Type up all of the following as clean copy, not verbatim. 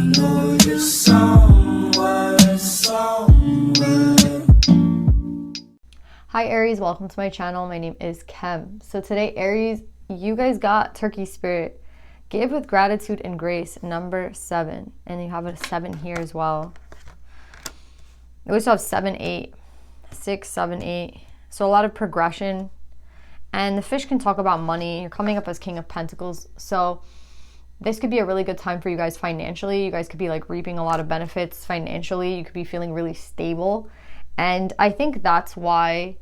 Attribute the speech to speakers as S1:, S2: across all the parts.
S1: know you're somewhere.
S2: Hi Aries, welcome to my channel. My name is Kem. So today, Aries, you guys got Turkey Spirit. Give with gratitude and grace, number 7. And you have a 7 here as well. You also have 7, 8, 6, 7, 8. So a lot of progression. And the fish can talk about money. You're coming up as King of Pentacles. So this could be a really good time for you guys financially. You guys could be like reaping a lot of benefits financially. You could be feeling really stable. And I think that's why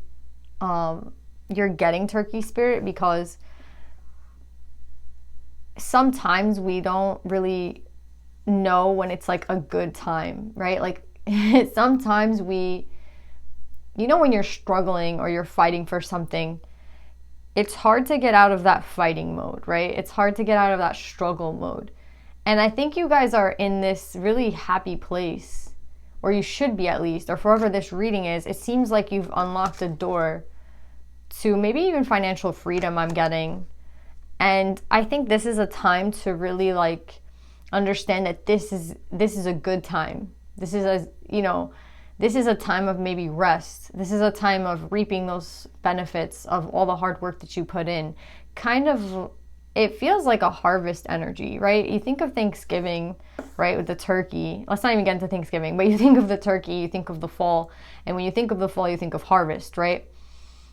S2: you're getting Turkey Spirit, because sometimes we don't really know when it's like a good time, right? Like sometimes when you're struggling or you're fighting for something, it's hard to get out of that fighting mode, right? It's hard to get out of that struggle mode. And I think you guys are in this really happy place, or you should be at least, or forever this reading is. It seems like you've unlocked a door to maybe even financial freedom, I'm getting. And I think this is a time to really like understand that this is a good time. This is a time of maybe rest. This is a time of reaping those benefits of all the hard work that you put in. It feels like a harvest energy, right? You think of Thanksgiving, right, with the turkey. Let's not even get into Thanksgiving, but you think of the turkey, you think of the fall. And when you think of the fall, you think of harvest, right?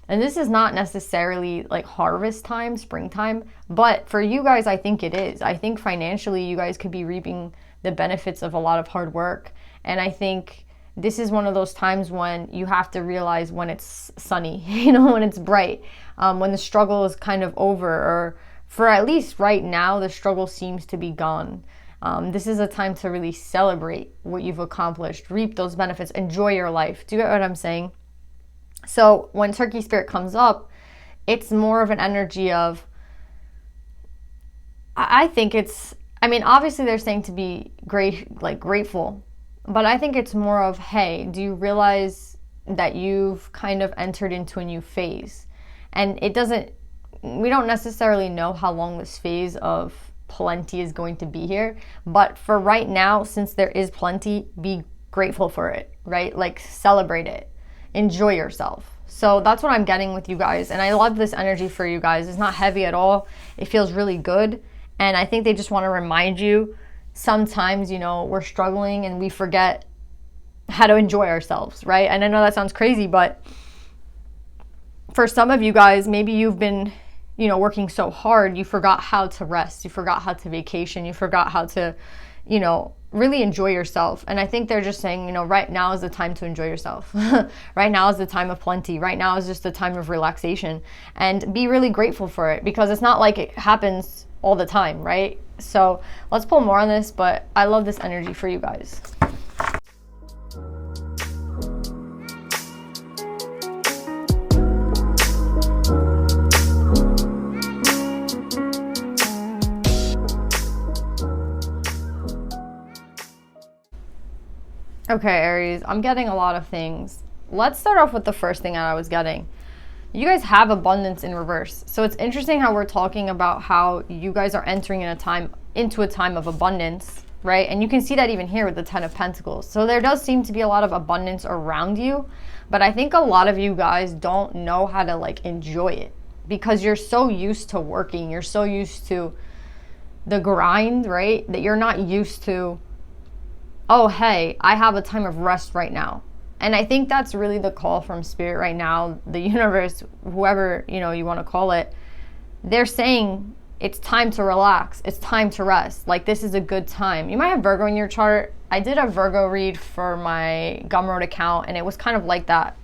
S2: And this is not necessarily like harvest time, springtime, but for you guys, I think it is. I think financially, you guys could be reaping the benefits of a lot of hard work. And I think this is one of those times when you have to realize when it's sunny, when it's bright, when the struggle is kind of over, or for at least right now, the struggle seems to be gone. This is a time to really celebrate what you've accomplished, reap those benefits, enjoy your life. Do you get what I'm saying? So when Turkey Spirit comes up, it's more of an energy of, obviously they're saying to be grateful, but I think it's more of, hey, do you realize that you've kind of entered into a new phase? And we don't necessarily know how long this phase of plenty is going to be here, but for right now, since there is plenty, be grateful for it, right? Like celebrate it. Enjoy yourself. So that's what I'm getting with you guys. And I love this energy for you guys. It's not heavy at all. It feels really good. And I think they just want to remind you, sometimes, we're struggling and we forget how to enjoy ourselves, right? And I know that sounds crazy, but for some of you guys, maybe you've been, working so hard, you forgot how to rest. You forgot how to vacation. You forgot how to, really enjoy yourself. And I think they're just saying, right now is the time to enjoy yourself. Right now is the time of plenty. Right now is just the time of relaxation, and be really grateful for it, because it's not like it happens all the time, right? So let's pull more on this, but I love this energy for you guys. Okay, Aries, I'm getting a lot of things. Let's start off with the first thing that I was getting. You guys have abundance in reverse. So it's interesting how we're talking about how you guys are entering into a time of abundance, right? And you can see that even here with the 10 of Pentacles. So there does seem to be a lot of abundance around you, but I think a lot of you guys don't know how to like enjoy it, because you're so used to working. You're so used to the grind, right? That you're not used to, oh, hey, I have a time of rest right now. And I think that's really the call from Spirit right now, the universe, whoever, you want to call it. They're saying it's time to relax. It's time to rest. Like, this is a good time. You might have Virgo in your chart. I did a Virgo read for my Gumroad account, and it was kind of like that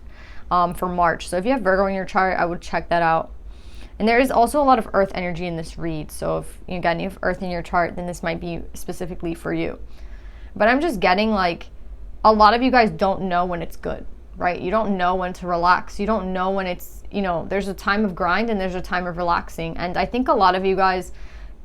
S2: for March. So if you have Virgo in your chart, I would check that out. And there is also a lot of Earth energy in this read. So if, again, you have Earth in your chart, then this might be specifically for you. But I'm just getting like, a lot of you guys don't know when it's good, right? You don't know when to relax. You don't know when it's, there's a time of grind and there's a time of relaxing. And I think a lot of you guys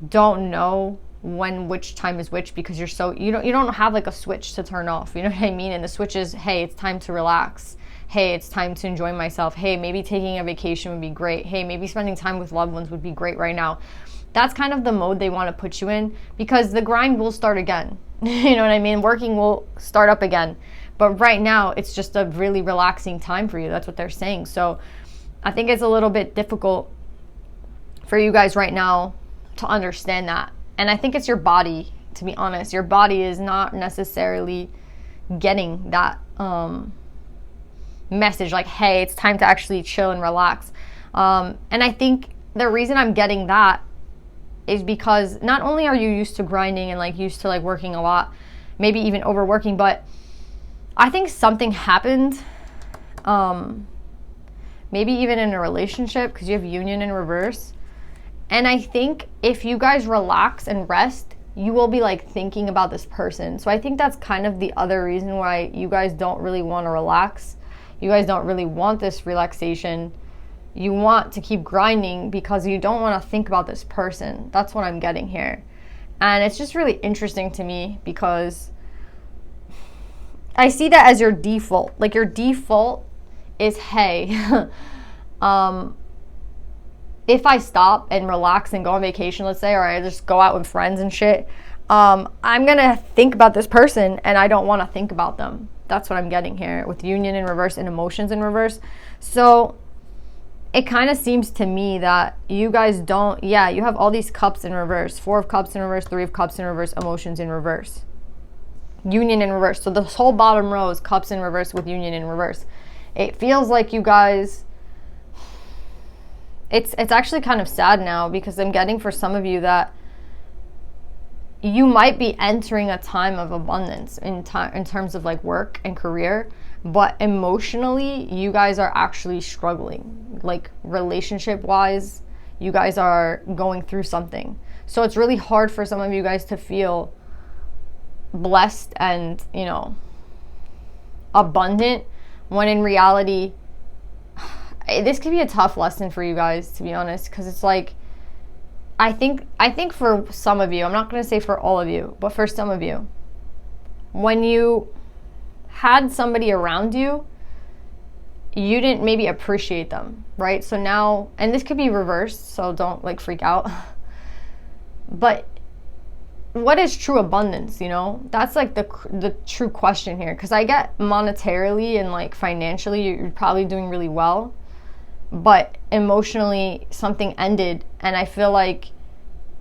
S2: don't know which time is which, because you don't have like a switch to turn off. You know what I mean? And the switch is, hey, it's time to relax. Hey, it's time to enjoy myself. Hey, maybe taking a vacation would be great. Hey, maybe spending time with loved ones would be great right now. That's kind of the mode they want to put you in, because the grind will start again. You know what I mean? Working will start up again. But right now, it's just a really relaxing time for you. That's what they're saying. So I think it's a little bit difficult for you guys right now to understand that. And I think it's your body, to be honest. Your body is not necessarily getting that message like, hey, it's time to actually chill and relax. And I think the reason I'm getting that is because not only are you used to grinding and like used to like working a lot, maybe even overworking, but I think something happened, maybe even in a relationship, because you have union in reverse. And I think if you guys relax and rest, you will be like thinking about this person. So I think that's kind of the other reason why you guys don't really want to relax. You guys don't really want this relaxation. You want to keep grinding because you don't want to think about this person. That's what I'm getting here. And it's just really interesting to me because I see that as your default. Like your default is, hey, if I stop and relax and go on vacation, let's say, or I just go out with friends and shit, I'm going to think about this person and I don't want to think about them. That's what I'm getting here with union in reverse and emotions in reverse. So it kind of seems to me that you guys don't, you have all these cups in reverse, 4 of cups in reverse, 3 of cups in reverse, emotions in reverse, union in reverse. So this whole bottom row is cups in reverse with union in reverse. It feels like you guys, it's actually kind of sad now because I'm getting for some of you that you might be entering a time of abundance in terms of like work and career, but emotionally you guys are actually struggling. Like relationship wise, you guys are going through something. So it's really hard for some of you guys to feel blessed and, you know, abundant when in reality this could be a tough lesson for you guys, to be honest, because it's like I think for some of you, I'm not going to say for all of you, but for some of you, when you had somebody around you, you didn't maybe appreciate them, right? So now, and this could be reversed, so don't like freak out, but what is true abundance, you know? That's like the true question here, because I get monetarily and like financially you're probably doing really well, but emotionally something ended, and I feel like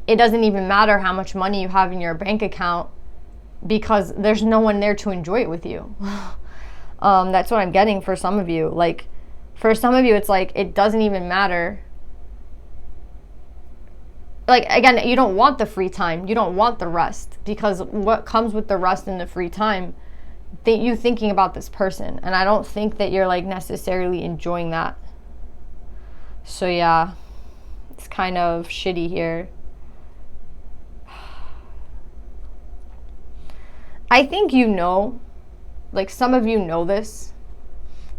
S2: it doesn't even matter how much money you have in your bank account because there's no one there to enjoy it with you. That's what I'm getting for some of you. Like for some of you, it's like it doesn't even matter. Like again, you don't want the free time, you don't want the rest, because what comes with the rest and the free time, that you thinking about this person, and I don't think that you're like necessarily enjoying that. So yeah, it's kind of shitty here. I think you know, like some of you know this,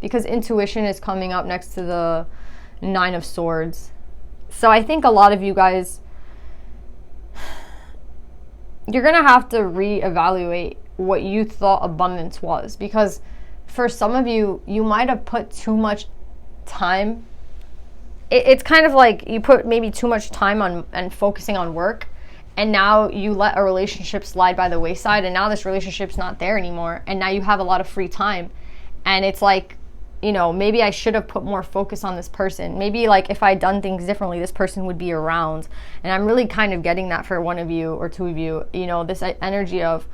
S2: because intuition is coming up next to the 9 of Swords. So I think a lot of you guys, you're going to have to reevaluate what you thought abundance was, because for some of you, you might have put too much time. It's kind of like you put maybe too much time on and focusing on work, and now you let a relationship slide by the wayside, and now this relationship's not there anymore, and now you have a lot of free time, and it's like, you know, maybe I should have put more focus on this person. Maybe like if I'd done things differently, this person would be around. And I'm really kind of getting that for one of you or two of you, you know, this energy of,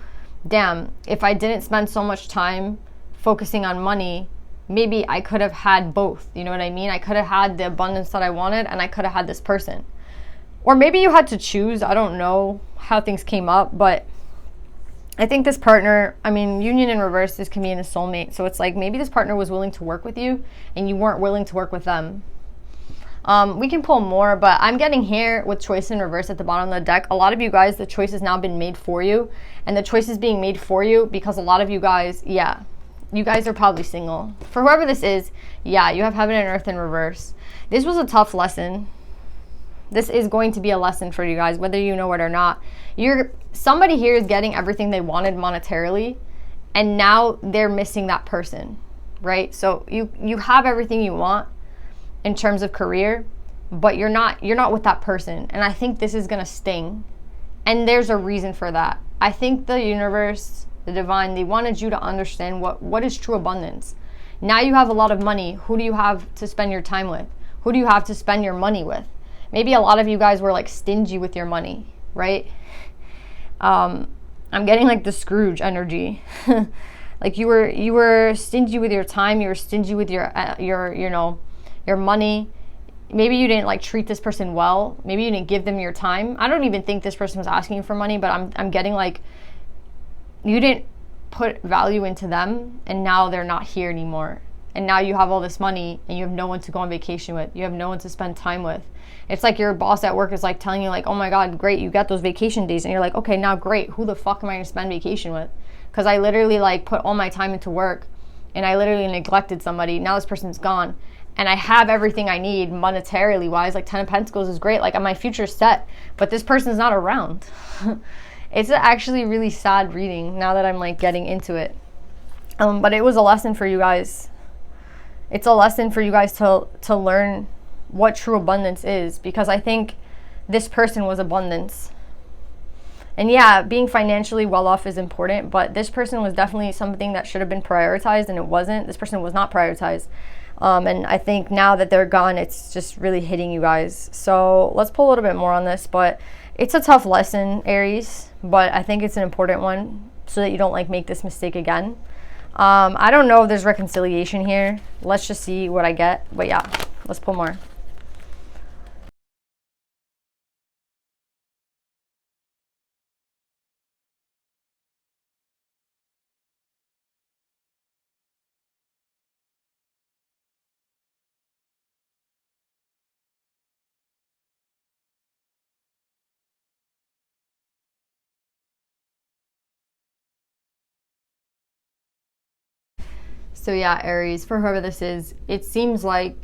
S2: damn, if I didn't spend so much time focusing on money, maybe I could have had both. You know what I mean? I could have had the abundance that I wanted, and I could have had this person. Or maybe you had to choose. I don't know how things came up, but I think this partner, I mean, union in reverse, this can be in a soulmate. So it's like maybe this partner was willing to work with you and you weren't willing to work with them. We can pull more, but I'm getting here with choice in reverse at the bottom of the deck. A lot of you guys, the choice has now been made for you, and the choice is being made for you because a lot of you guys, you guys are probably single. For whoever this is, you have heaven and earth in reverse. This was a tough lesson. This is going to be a lesson for you guys, whether you know it or not. Somebody here is getting everything they wanted monetarily, and now they're missing that person, right? So you have everything you want in terms of career, but you're not with that person. And I think this is gonna sting. And there's a reason for that. I think the universe, the divine, they wanted you to understand what is true abundance. Now you have a lot of money. Who do you have to spend your time with? Who do you have to spend your money with? Maybe a lot of you guys were like stingy with your money, right? I'm getting like the Scrooge energy. Like you were stingy with your time. You were stingy with your money. Maybe you didn't like treat this person well. Maybe you didn't give them your time. I don't even think this person was asking you for money, but I'm getting like you didn't put value into them, and now they're not here anymore. And now you have all this money and you have no one to go on vacation with. You have no one to spend time with. It's like your boss at work is like telling you like, oh my God, great, you got those vacation days. And you're like, okay, now great. Who the fuck am I going to spend vacation with? Because I literally like put all my time into work and I literally neglected somebody. Now this person's gone. And I have everything I need monetarily wise. Like 10 of Pentacles is great. Like my future's set. But this person's not around. It's actually really sad reading now that I'm like getting into it. But it was a lesson for you guys. It's a lesson for you guys to learn what true abundance is, because I think this person was abundance. And yeah, being financially well off is important, but this person was definitely something that should have been prioritized, and it wasn't. This person was not prioritized. And I think now that they're gone, it's just really hitting you guys. So let's pull a little bit more on this, but it's a tough lesson, Aries, but I think it's an important one so that you don't like make this mistake again. I don't know if there's reconciliation here. Let's just see what I get. But yeah, let's pull more. So yeah, Aries, for whoever this is, it seems like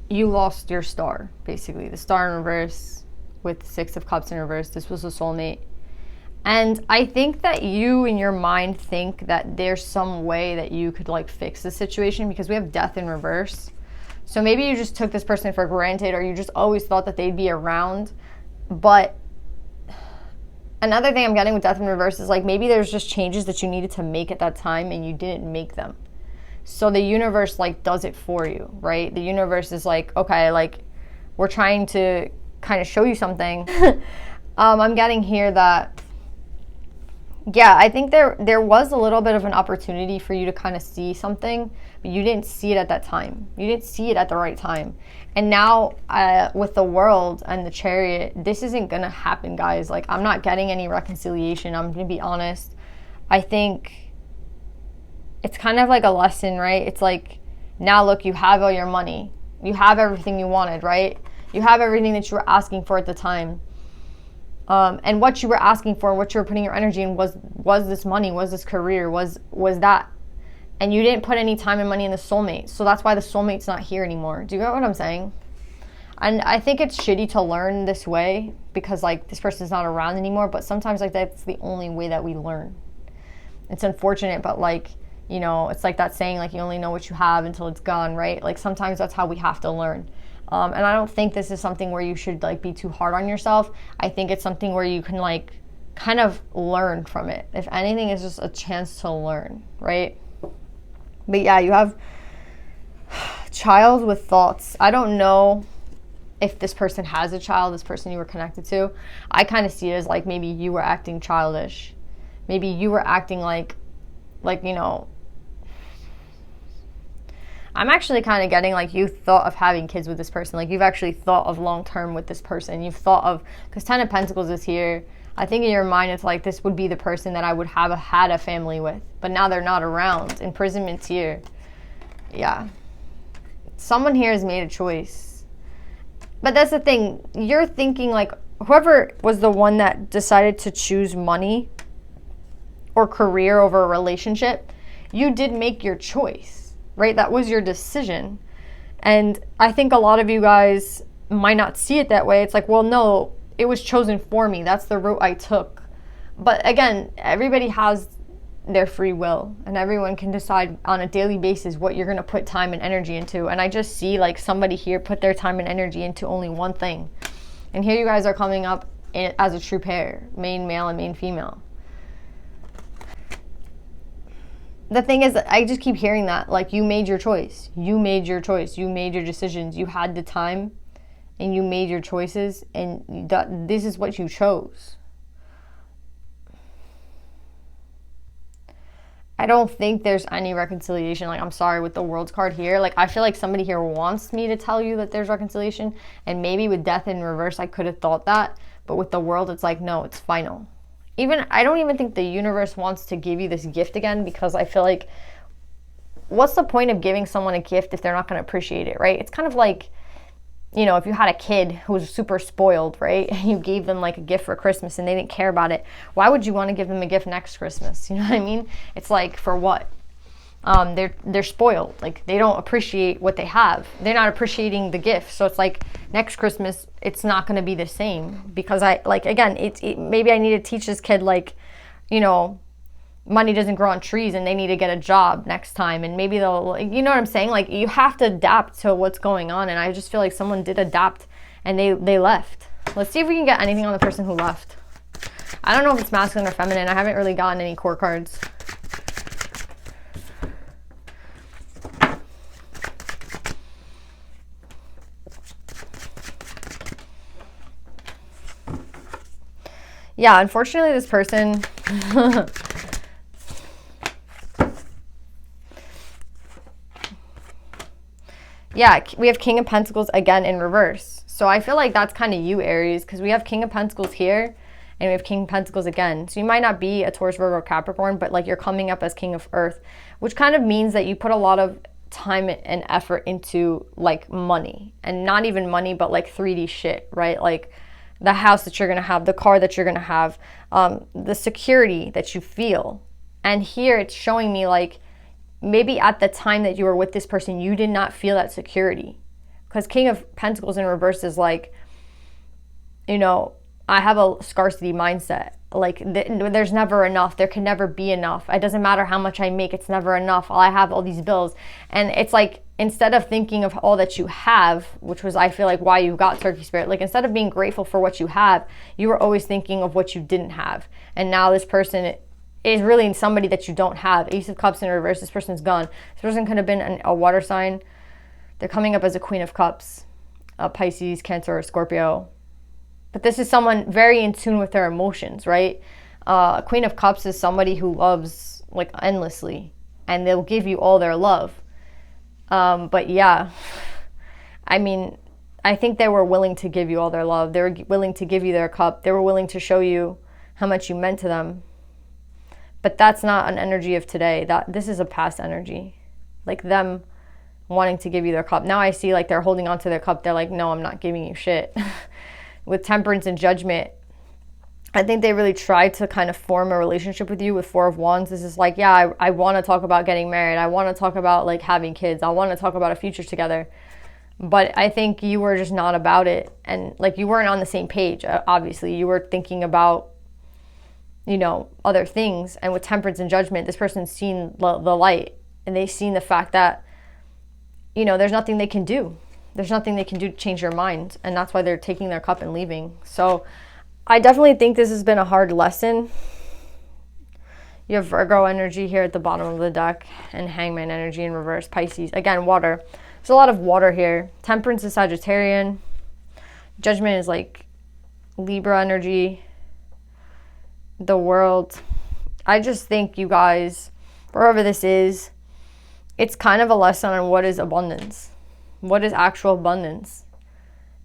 S2: you lost your star, basically. The star in reverse with 6 of Cups in reverse. This was a soulmate. And I think that you in your mind think that there's some way that you could like fix the situation, because we have Death in reverse. So maybe you just took this person for granted, or you just always thought that they'd be around. But another thing I'm getting with Death in reverse is like maybe there's just changes that you needed to make at that time and you didn't make them. So the universe like does it for you, right? The universe is like, okay, like we're trying to kind of show you something. I'm getting here that, yeah, I think there was a little bit of an opportunity for you to kind of see something, but you didn't see it at that time. You didn't see it at the right time. And now with the World and the Chariot, this isn't going to happen, guys. Like, I'm not getting any reconciliation. I'm going to be honest. I think it's kind of like a lesson, right? It's like, now look, you have all your money. You have everything you wanted, right? You have everything that you were asking for at the time. And what you were asking for, what you were putting your energy in was this money, was this career, was that. And you didn't put any time and money in the soulmate. So that's why the soulmate's not here anymore. Do you get what I'm saying? And I think it's shitty to learn this way because like this person's not around anymore. But sometimes like that's the only way that we learn. It's unfortunate, but like, you know, it's like that saying, like, you only know what you have until it's gone, right? Like, sometimes that's how we have to learn. And I don't think this is something where you should, like, be too hard on yourself. I think it's something where you can, like, kind of learn from it. If anything, it's just a chance to learn, right? But, yeah, you have child with thoughts. I don't know if this person has a child, this person you were connected to. I kind of see it as, like, maybe you were acting childish. Maybe you were acting like, you know, I'm actually kind of getting like you thought of having kids with this person. Like you've actually thought of long term with this person. You've thought of, because 10 of Pentacles is here. I think in your mind it's like this would be the person that I would have had a family with. But now they're not around. Imprisonment's here. Yeah. Someone here has made a choice. But that's the thing. You're thinking like whoever was the one that decided to choose money or career over a relationship, you did make your choice. Right? That was your decision. And I think a lot of you guys might not see it that way. It's like, well, no, it was chosen for me. That's the route I took. But again, everybody has their free will and everyone can decide on a daily basis what you're going to put time and energy into. And I just see like somebody here put their time and energy into only one thing. And here you guys are coming up as a true pair, main male and main female. the thing is, I just keep hearing that. Like, you made your choice. You made your choice. You made your decisions. You had the time and you made your choices, and this is what you chose. I don't think there's any reconciliation. Like, I'm sorry, with the World's card here, like, I feel like somebody here wants me to tell you that there's reconciliation, and maybe with Death in reverse, I could have thought that, but with the World, it's like, no, it's final. I don't even think the universe wants to give you this gift again, because I feel like, what's the point of giving someone a gift if they're not going to appreciate it, right? It's kind of like, you know, if you had a kid who was super spoiled, right, and you gave them like a gift for Christmas and they didn't care about it, why would you want to give them a gift next Christmas? You know what I mean? It's like, for what? They're spoiled. Like, they don't appreciate what they have. They're not appreciating the gift. So it's like, next Christmas, it's not going to be the same, because maybe I need to teach this kid, like, you know, money doesn't grow on trees and they need to get a job next time, and maybe they'll, you know what I'm saying? Like, you have to adapt to what's going on, and I just feel like someone did adapt and they left. Let's see if we can get anything on the person who left. I don't know if it's masculine or feminine. I haven't really gotten any core cards. Yeah, unfortunately, this person yeah, we have King of Pentacles again in reverse. So I feel like that's kind of you, Aries, because we have King of Pentacles here and we have King of Pentacles again. So you might not be a Taurus, Virgo, or Capricorn, but like, you're coming up as King of Earth, which kind of means that you put a lot of time and effort into like money, and not even money, but like 3D shit, right? Like the house that you're going to have, the car that you're going to have, the security that you feel. And here it's showing me like, maybe at the time that you were with this person, you did not feel that security. Because King of Pentacles in reverse is like, you know, I have a scarcity mindset. Like, there's never enough. There can never be enough. It doesn't matter how much I make. It's never enough. I have all these bills. And it's like, instead of thinking of all that you have, which was, I feel like, why you got Turkey Spirit, like, instead of being grateful for what you have, you were always thinking of what you didn't have. And now this person is really somebody that you don't have. Ace of Cups in reverse, this person's gone. This person could have been a water sign. They're coming up as a Queen of Cups, a Pisces, Cancer, or Scorpio. But this is someone very in tune with their emotions, right? Queen of Cups is somebody who loves like endlessly, and they'll give you all their love. But yeah, I mean, I think they were willing to give you all their love. They were willing to give you their cup. They were willing to show you how much you meant to them. But that's not an energy of today. This is a past energy. Like, them wanting to give you their cup. Now I see like they're holding on to their cup. They're like, no, I'm not giving you shit. With Temperance and Judgment, I think they really tried to kind of form a relationship with you with Four of Wands. This is like, yeah, I want to talk about getting married. I want to talk about like having kids. I want to talk about a future together. But I think you were just not about it. And like, you weren't on the same page. Obviously, you were thinking about, you know, other things. And with Temperance and Judgment, this person's seen the light, and they've seen the fact that, you know, there's nothing they can do. There's nothing they can do to change your mind. And that's why they're taking their cup and leaving. So I definitely think this has been a hard lesson. You have Virgo energy here at the bottom of the deck, and Hangman energy in reverse. Pisces, again, water. There's a lot of water here. Temperance is Sagittarian. Judgment is like Libra energy. The World. I just think, you guys, wherever this is, it's kind of a lesson on what is abundance. What is actual abundance?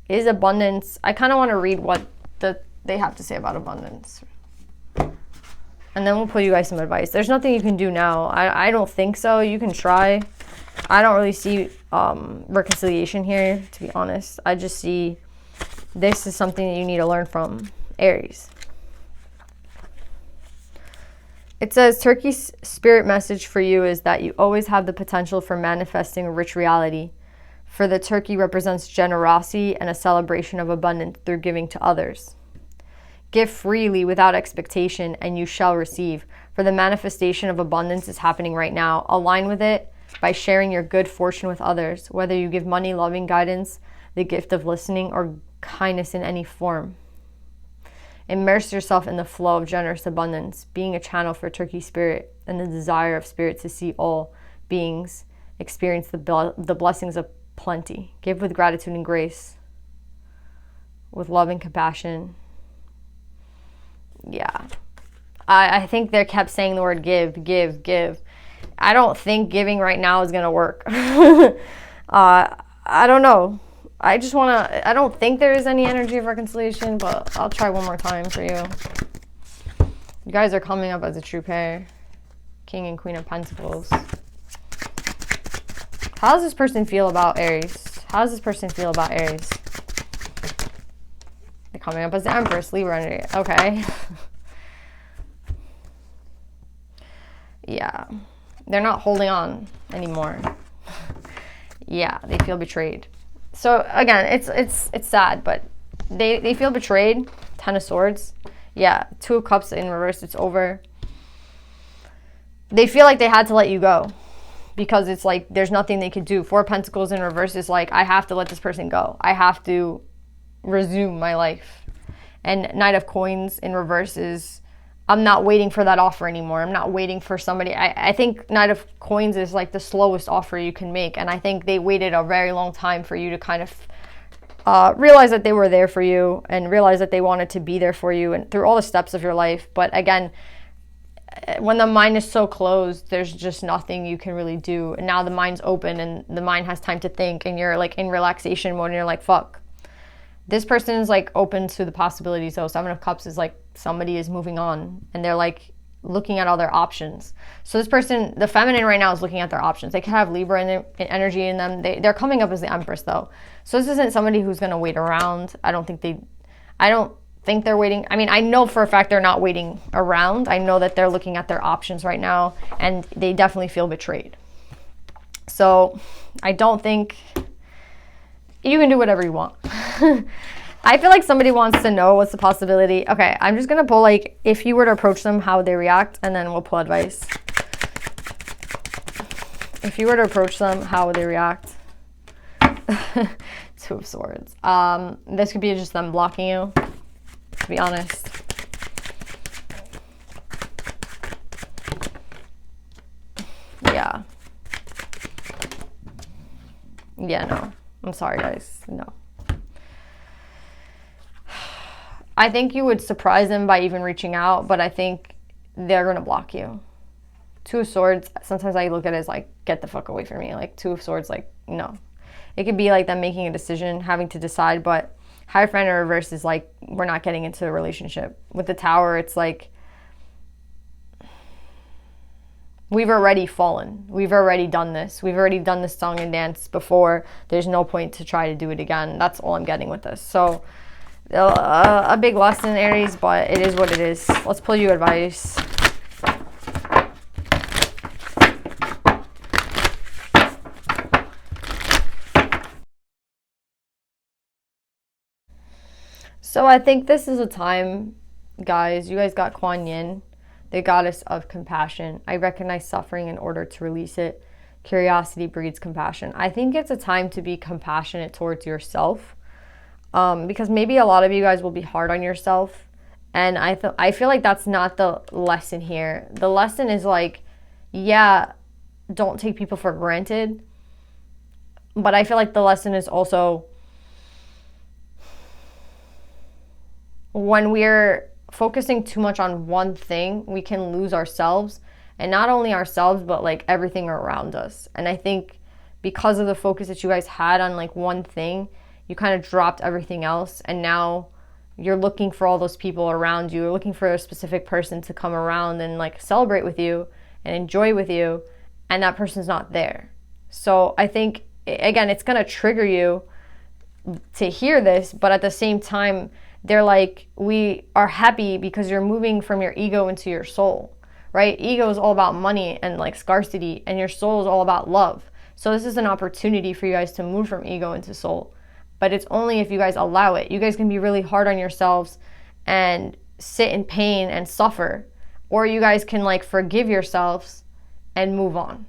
S2: Is abundance... I kind of want to read what they have to say about abundance. And then we'll put you guys some advice. There's nothing you can do now. I don't think so. You can try. I don't really see reconciliation here, to be honest. I just see this is something that you need to learn from, Aries. It says, Turkey's spirit message for you is that you always have the potential for manifesting a rich reality. For the turkey represents generosity and a celebration of abundance through giving to others. Give freely without expectation, and you shall receive. For the manifestation of abundance is happening right now. Align with it by sharing your good fortune with others, whether you give money, loving guidance, the gift of listening, or kindness in any form. Immerse yourself in the flow of generous abundance, being a channel for Turkey spirit and the desire of spirit to see all beings experience the blessings of plenty. Give with gratitude and grace, with love and compassion. Yeah. I think they kept saying the word give, give, give. I don't think giving right now is going to work. I don't know. I don't think there is any energy of reconciliation, but I'll try one more time for you. You guys are coming up as a true pair. King and Queen of Pentacles. How does this person feel about Aries? How does this person feel about Aries? They're coming up as the Empress, Libra energy. Okay. Yeah. They're not holding on anymore. Yeah, they feel betrayed. So again, it's sad, but they feel betrayed. 10 of Swords. Yeah, 2 of Cups in reverse. It's over. They feel like they had to let you go because it's like there's nothing they could do. 4 of Pentacles in reverse is like, I have to let this person go. I have to resume my life. And Knight of Coins in reverse is, I'm not waiting for that offer anymore. I'm not waiting for somebody. I think Knight of Coins is like the slowest offer you can make. And I think they waited a very long time for you to kind of realize that they were there for you and realize that they wanted to be there for you and through all the steps of your life. But again, when the mind is so closed, there's just nothing you can really do. And now the mind's open and the mind has time to think and you're like in relaxation mode and you're like, fuck. This person is like open to the possibilities. So 7 of Cups is like somebody is moving on and they're like looking at all their options. So this person, the feminine right now, is looking at their options. They could have Libra energy in them. They're coming up as the Empress though. So this isn't somebody who's going to wait around. I don't think they're waiting. I mean, I know for a fact they're not waiting around. I know that they're looking at their options right now and they definitely feel betrayed. So I don't think you can do whatever you want. I feel like somebody wants to know what's the possibility. Okay, I'm just going to pull like if you were to approach them, how would they react? And then we'll pull advice. If you were to approach them, how would they react? 2 of Swords. This could be just them blocking you, to be honest. Yeah. Yeah, no. I'm sorry, guys. No. I think you would surprise them by even reaching out, but I think they're going to block you. 2 of Swords, sometimes I look at it as like, get the fuck away from me. Like 2 of Swords, like, no. It could be like them making a decision, having to decide, but High Friend in reverse is like, we're not getting into a relationship. With the Tower, it's like, we've already fallen. We've already done this. We've already done this song and dance before. There's no point to try to do it again. That's all I'm getting with this. So a big lesson, Aries, but it is what it is. Let's pull you advice. So I think this is a time, guys, you guys got Kuan Yin, the goddess of compassion. I recognize suffering in order to release it. Curiosity breeds compassion. I think it's a time to be compassionate towards yourself. Because maybe a lot of you guys will be hard on yourself. And I feel like that's not the lesson here. The lesson is like, yeah, don't take people for granted. But I feel like the lesson is also when we're focusing too much on one thing, we can lose ourselves. And not only ourselves, but like everything around us. And I think because of the focus that you guys had on like one thing, you kind of dropped everything else, and now you're looking for all those people around you. You're looking for a specific person to come around and like celebrate with you and enjoy with you, and that person's not there. So I think, again, it's going to trigger you to hear this, but at the same time, they're like, we are happy because you're moving from your ego into your soul, right? Ego is all about money and like scarcity, and your soul is all about love. So this is an opportunity for you guys to move from ego into soul. But it's only if you guys allow it. You guys can be really hard on yourselves and sit in pain and suffer. Or you guys can like forgive yourselves and move on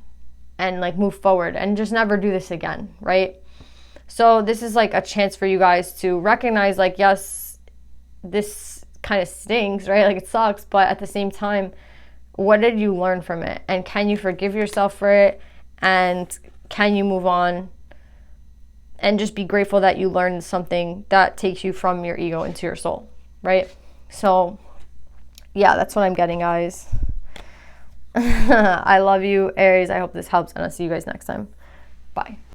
S2: and like move forward and just never do this again, right? So this is like a chance for you guys to recognize like, yes, this kind of stinks, right? Like it sucks, but at the same time, what did you learn from it? And can you forgive yourself for it? And can you move on and just be grateful that you learned something that takes you from your ego into your soul, right? So yeah, that's what I'm getting, guys. I love you, Aries. I hope this helps, and I'll see you guys next time. Bye.